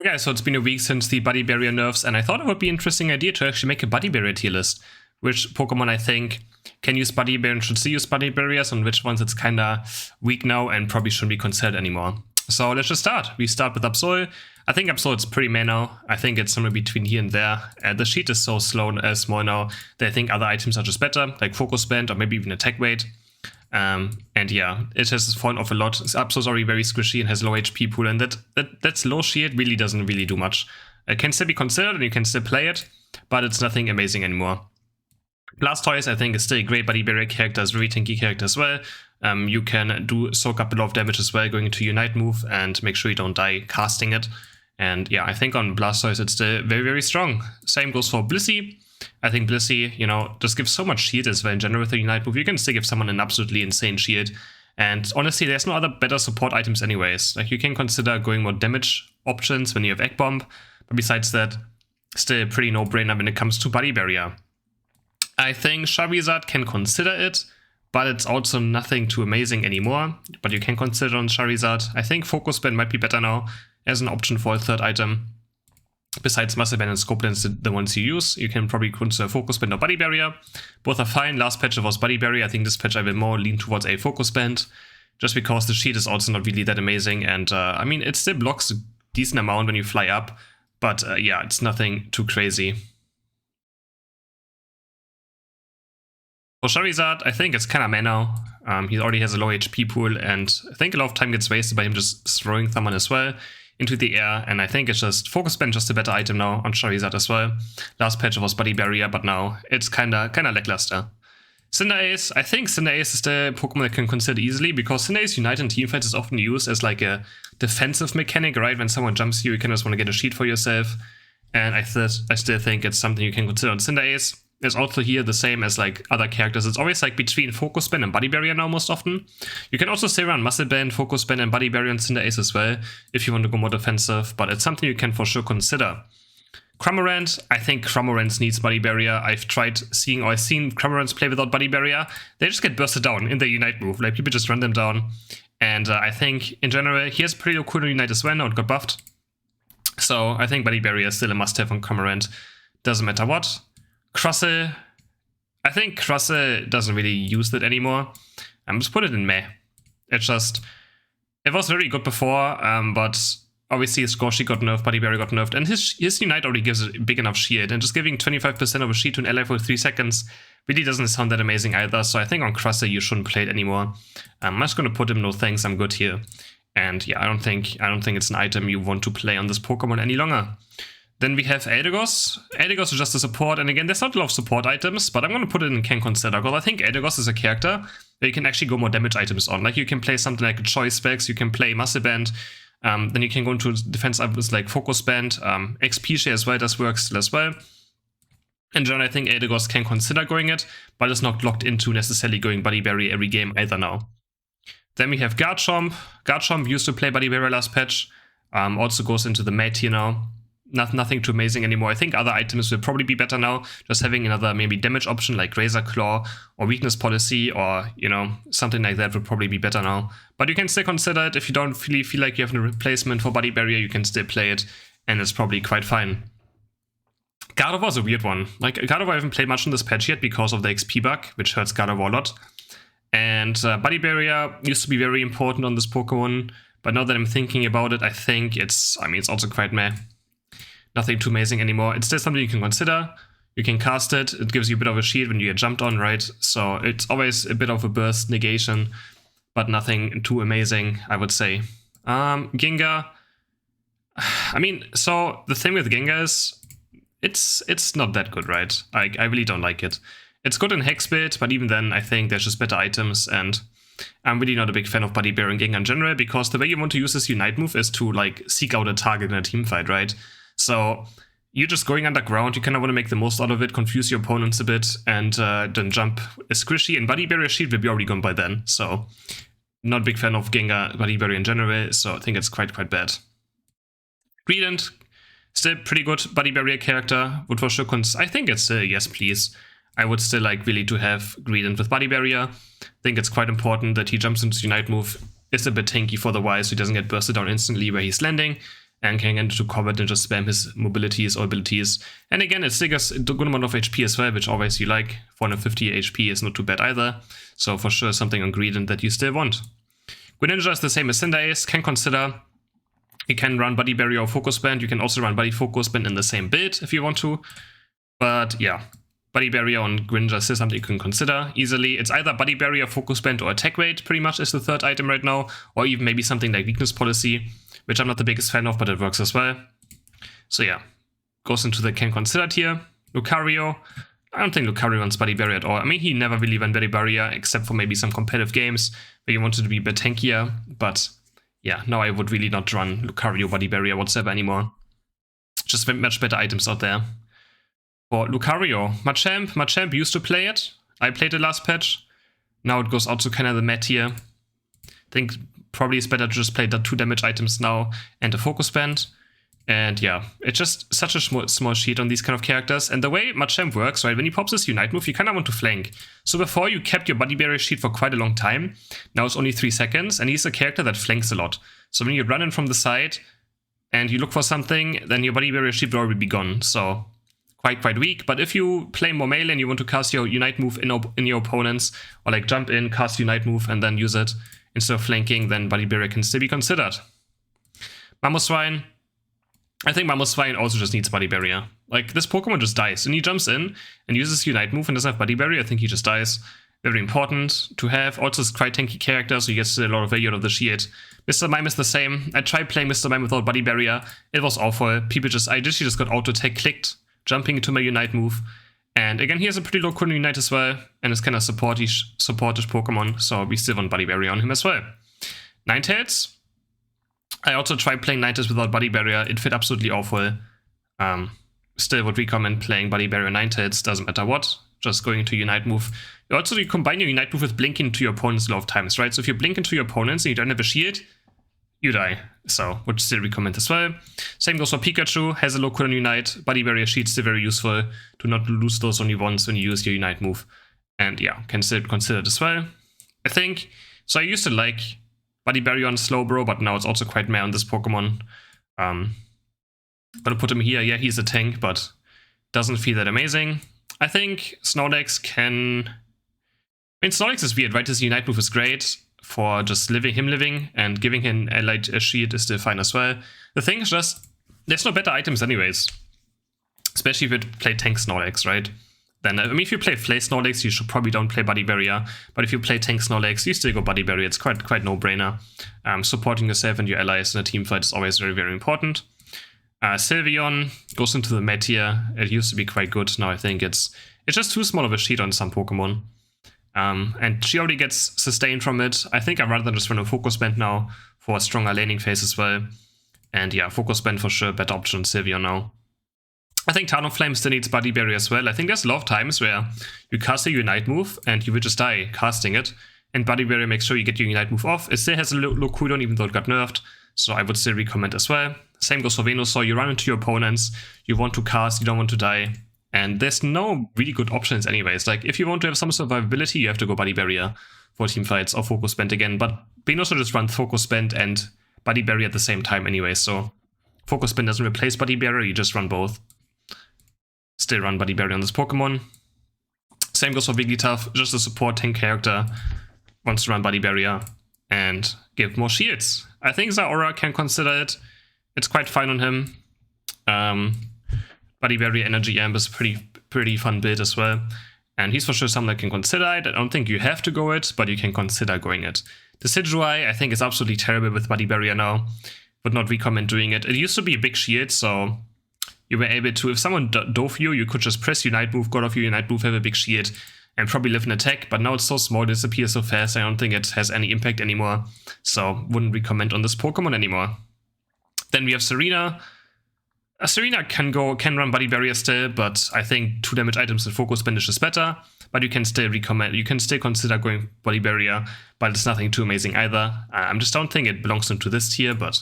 Yeah, so it's been a week since the body barrier nerfs, and I thought it would be an interesting idea to actually make a body barrier tier list. Which Pokemon I think can use body barrier and should still use body barriers, and which ones it's kinda weak now and probably shouldn't be considered anymore. So let's just start. We start with Absol. I think Absol is pretty meh now. I think it's somewhere between here and there. The sheet is so small now that I think other items are just better, like Focus Band or maybe even Attack Weight. And yeah, it has fallen off a lot. Absol is already very squishy and has low HP pool, and that's low shield really doesn't really do much. It can still be considered and you can still play it, but it's nothing amazing anymore. Blastoise, I think, is still a great body barrier character, is a very tanky character as well. You can soak up a lot of damage as well going into Unite move and make sure you don't die casting it. And yeah, I think on Blastoise it's still very, very strong. Same goes for Blissey. I think Blissey, just gives so much shield as well in general with the Unite move. You can still give someone an absolutely insane shield. And honestly, there's no other better support items anyways. Like, you can consider going more damage options when you have Egg Bomb. But besides that, still pretty no-brainer when it comes to body barrier. I think Charizard can consider it, but it's also nothing too amazing anymore. But you can consider on Charizard. I think Focus Band might be better now as an option for a third item. Besides Muscle Band and Scope Lens, the ones you use, you can probably consider Focus Band or Body Barrier. Both are fine. Last patch was Body Barrier. I think this patch I will more lean towards a Focus Band, just because the sheet is also not really that amazing. And I mean, it still blocks a decent amount when you fly up, but yeah, it's nothing too crazy. For Charizard, I think it's kind of meh now. He already has a low HP pool, and I think a lot of time gets wasted by him just throwing someone as well into the air, and I think it's just Focus Band, just a better item now on Charizard as well. Last patch was Body Barrier, but now it's kinda lackluster. Cinderace, I think Cinderace is the Pokemon that can consider easily, because Cinderace Unite in teamfights is often used as like a defensive mechanic, right? When someone jumps you can just want to get a sheet for yourself, and I still think it's something you can consider on Cinderace. It's also here the same as like other characters. It's always like between Focus Band and Body Barrier now most often. You can also stay around Muscle Band, Focus Band and Body Barrier on Cinderace as well if you want to go more defensive, but it's something you can for sure consider. Cramorant, I think Cramorant needs Body Barrier. I've seen Cramorants play without Body Barrier. They just get bursted down in the Unite move. Like, people just run them down. And I think in general he has pretty cool Unite as well now, it got buffed. So I think Body Barrier is still a must-have on Cramorant. Doesn't matter what. Crustle, I think Crustle doesn't really use that anymore. Just put it in meh. It was very good before, but obviously Scorchy got nerfed, Body Barrier got nerfed, and his Unite already gives a big enough shield, and just giving 25% of a shield to an ally for 3 seconds really doesn't sound that amazing either, so I think on Crustle you shouldn't play it anymore. I'm just gonna put him no thanks, I'm good here. And yeah, I don't think it's an item you want to play on this Pokemon any longer. Then we have Eldegoss. Eldegoss is just a support, and again, there's not a lot of support items, but I'm going to put it in can consider, because I think Eldegoss is a character that you can actually go more damage items on. Like, you can play something like a Choice Specs, you can play Muscle Band, then you can go into defense items like Focus Band, XP Share as well, does work still as well. In general, I think Eldegoss can consider going it, but it's not locked into necessarily going Body Barrier every game either now. Then we have Garchomp. Garchomp used to play Body Barrier last patch, also goes into the meh tier now. Nothing too amazing anymore. I think other items will probably be better now. Just having another maybe damage option like Razor Claw or Weakness Policy or, something like that would probably be better now. But you can still consider it. If you don't really feel like you have a replacement for Body Barrier, you can still play it, and it's probably quite fine. Gardevoir is a weird one. Like, Gardevoir I haven't played much in this patch yet because of the XP bug, which hurts Gardevoir a lot. And Body Barrier used to be very important on this Pokemon, but now that I'm thinking about it, I think it's also quite meh. Nothing too amazing anymore. It's still something you can consider. You can cast it. It gives you a bit of a shield when you get jumped on, right? So it's always a bit of a burst negation, but nothing too amazing, I would say. Gengar. So the thing with Gengar is it's not that good, right? I really don't like it. It's good in Hex build, but even then I think there's just better items, and I'm really not a big fan of Body Barrier and Gengar in general, because the way you want to use this Unite move is to like seek out a target in a team fight, right? So you're just going underground, you kind of want to make the most out of it, confuse your opponents a bit, and then jump a squishy, and Body Barrier shield will be already gone by then. So not a big fan of Gengar Body Barrier in general, so I think it's quite bad. Greedent, still pretty good Body Barrier character, would for sure I think it's a yes please. I would still like really to have Greedent with Body Barrier. I think it's quite important that he jumps into the Unite move, is a bit tanky for the Y, so he doesn't get bursted down instantly where he's landing. and can get into combat and just spam his mobilities or abilities. And again, it still gets a good amount of HP as well, which always you like. 450 HP is not too bad either. So for sure something on Greedent that you still want. Greninja is the same as Cinderace, can consider. You can run Body Barrier or Focus Band. You can also run Body Focus Band in the same build if you want to. But yeah, Body Barrier on Greninja is still something you can consider easily. It's either Body Barrier, Focus Band, or Attack Rate pretty much is the third item right now. Or even maybe something like Weakness Policy, which I'm not the biggest fan of, but it works as well. So yeah, goes into the can consider tier. Lucario. I don't think Lucario runs Body Barrier at all. I mean, he never really ran Body Barrier, except for maybe some competitive games where you wanted to be a bit tankier. But yeah, now I would really not run Lucario Body Barrier whatsoever anymore. Just much better items out there. For Lucario, Machamp used to play it. I played the last patch. Now it goes out to kind of the meta tier. I think probably it's better to just play the 2 damage items now and a Focus Band. And yeah, it's just such a small sheet on these kind of characters. And the way Machamp works, right, when he pops his Unite move, you kind of want to flank. So before you kept your Body Barrier sheet for quite a long time. Now it's only 3 seconds, and he's a character that flanks a lot. So when you run in from the side and you look for something, then your Body Barrier sheet will already be gone. So quite weak. But if you play more melee and you want to cast your Unite move in your opponents, or like jump in, cast Unite move, and then use it instead of flanking, then Body Barrier can still be considered. Mamoswine. I think Mamoswine also just needs Body Barrier. Like, this Pokemon just dies. When he jumps in and uses Unite move and doesn't have Body Barrier, I think he just dies. Very important to have. Also, it's quite tanky character, so he gets a lot of value out of the shield. Mr. Mime is the same. I tried playing Mr. Mime without Body Barrier. It was awful. I literally just got auto-attack clicked, jumping into my Unite move. And again, he has a pretty low current Unite as well, and it's kind of supportish Pokemon, so we still want Body Barrier on him as well. Ninetales. I also tried playing Ninetales without Body Barrier. It fit absolutely awful. Still would recommend playing Body Barrier Ninetales, doesn't matter what. Just going into Unite move. Also, you combine your Unite move with blinking to your opponents a lot of times, right? So if you blink into your opponents and you don't have a shield, you die. So, would still recommend as well. Same goes for Pikachu. Has a low cooldown Unite. Body Barrier sheet still very useful. Do not lose those only once when you use your Unite move. And yeah, can still consider it as well. I think. So I used to like Body Barrier on Slowbro, but now it's also quite meh on this Pokemon. Gonna put him here. Yeah, he's a tank, but doesn't feel that amazing. I think Snorlax can... I mean, Snorlax is weird, right? His Unite move is great for just living and giving him a shield is still fine as well. The thing is just, there's no better items anyways. Especially if you play tank Snorlax, right? Then, I mean, if you play Flay Snorlax, you should probably don't play Body Barrier. But if you play tank Snorlax, you still go Body Barrier. It's quite no-brainer. Supporting yourself and your allies in a team fight is always very important. Sylveon goes into the meta tier. It used to be quite good. Now I think it's just too small of a sheet on some Pokemon. And she already gets sustained from it. I think I'd rather just run a Focus Band now for a stronger laning phase as well. And yeah, Focus Band for sure, better option on Sylveon now. I think Talonflame still needs Body Barrier as well. I think there's a lot of times where you cast a Unite move and you will just die casting it. And Body Barrier makes sure you get your Unite move off. It still has a low cooldown even though it got nerfed. So I would still recommend as well. Same goes for Venusaur. You run into your opponents. You want to cast, you don't want to die. And there's no really good options anyways. Like, if you want to have some survivability, you have to go Body Barrier for team fights or Focus Band again. But Venusaur just runs Focus Band and Body Barrier at the same time anyway. So Focus Band doesn't replace Body Barrier, you just run both. Still run Body Barrier on this Pokemon. Same goes for Wigglytuff, just a support tank character. Wants to run Body Barrier and give more shields. I think Zaora can consider it. It's quite fine on him. Body Barrier Energy Amp is pretty fun build as well. And he's for sure someone that can consider it. I don't think you have to go it, but you can consider going it. Decidueye, I think, is absolutely terrible with Body Barrier now. Would not recommend doing it. It used to be a big shield, so you were able to, if someone dove you, you could just press Unite move, got off your Unite move, have a big shield, and probably live an attack. But now it's so small, it disappears so fast, I don't think it has any impact anymore. So wouldn't recommend on this Pokemon anymore. Then we have Serena. Serena can run Body Barrier still, but I think 2 damage items and Focus Band is better. But you can still consider going Body Barrier, but it's nothing too amazing either. I just don't think it belongs into this tier, but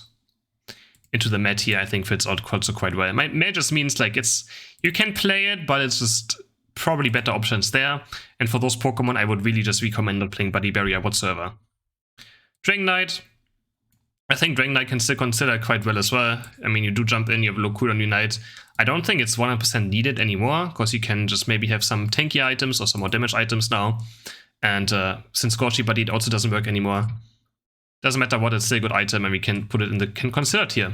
into the meta tier I think fits out also quite well. Meta just means like you can play it, but it's just probably better options there. And for those Pokemon, I would really just recommend not playing Body Barrier whatsoever. Dragonite. I think Dragon Knight can still consider quite well as well. I mean, you do jump in, you have a low cooldown Unite. I don't think it's 100% needed anymore, because you can just maybe have some tanky items or some more damage items now. And since Scorchy Buddy, it also doesn't work anymore. Doesn't matter what, it's still a good item, and we can put it in the consider tier.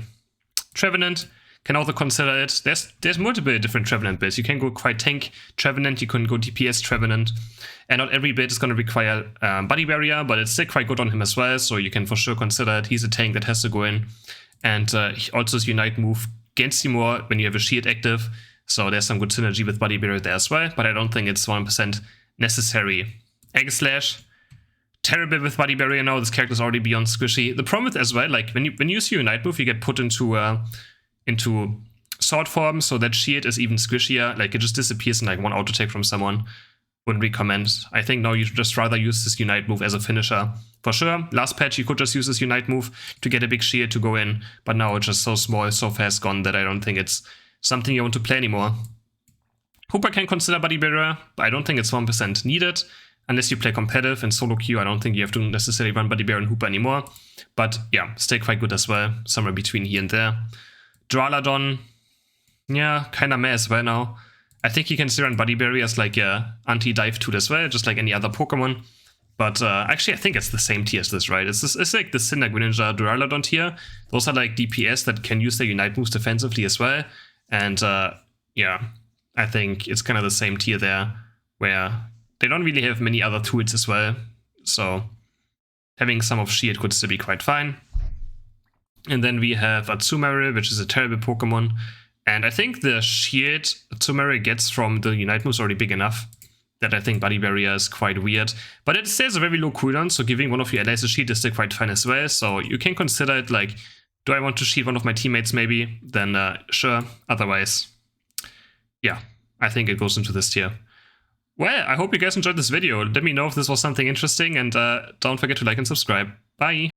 Trevenant can also consider it. There's multiple different Trevenant builds. You can go quite tank Trevenant, you can go DPS Trevenant, and not every build is going to require Body Barrier, but it's still quite good on him as well, so you can for sure consider it. He's a tank that has to go in, and also his Unite move gains you more when you have a shield active, so there's some good synergy with Body Barrier there as well, but I don't think it's 100% necessary. Egg Slash, terrible with Body Barrier now. This character is already beyond squishy. The problem with as well, like when you use your Unite move, you get put into sword form, so that shield is even squishier. Like it just disappears in like one auto attack from someone. Wouldn't recommend. I think now you should just rather use this Unite move as a finisher. For sure, last patch you could just use this Unite move to get a big shield to go in, but now it's just so small, so fast gone that I don't think it's something you want to play anymore. Hooper can consider Body Barrier, but I don't think it's 1% needed. Unless you play competitive and solo queue, I don't think you have to necessarily run Body Barrier and Hooper anymore. But yeah, stay quite good as well, somewhere between here and there. Duraludon, yeah, kinda meh as well now. I think you can still run Body Barrier as like a anti-dive tool as well, just like any other Pokemon. But actually, I think it's the same tier as this, right? It's like the Cinder, Greninja, Duraludon tier. Those are like DPS that can use their Unite moves defensively as well. And yeah, I think it's kind of the same tier there, where they don't really have many other tools as well, so having some of Shield could still be quite fine. And then we have Azumarill, which is a terrible Pokemon, and I think the Shield Azumarill gets from the Unite moves already big enough that I think Body Barrier is quite weird. But it stays a very low cooldown, so giving one of your allies a shield is still quite fine as well, so you can consider it like, do I want to shield one of my teammates maybe? Then sure, otherwise, yeah, I think it goes into this tier. Well, I hope you guys enjoyed this video. Let me know if this was something interesting, and don't forget to like and subscribe. Bye!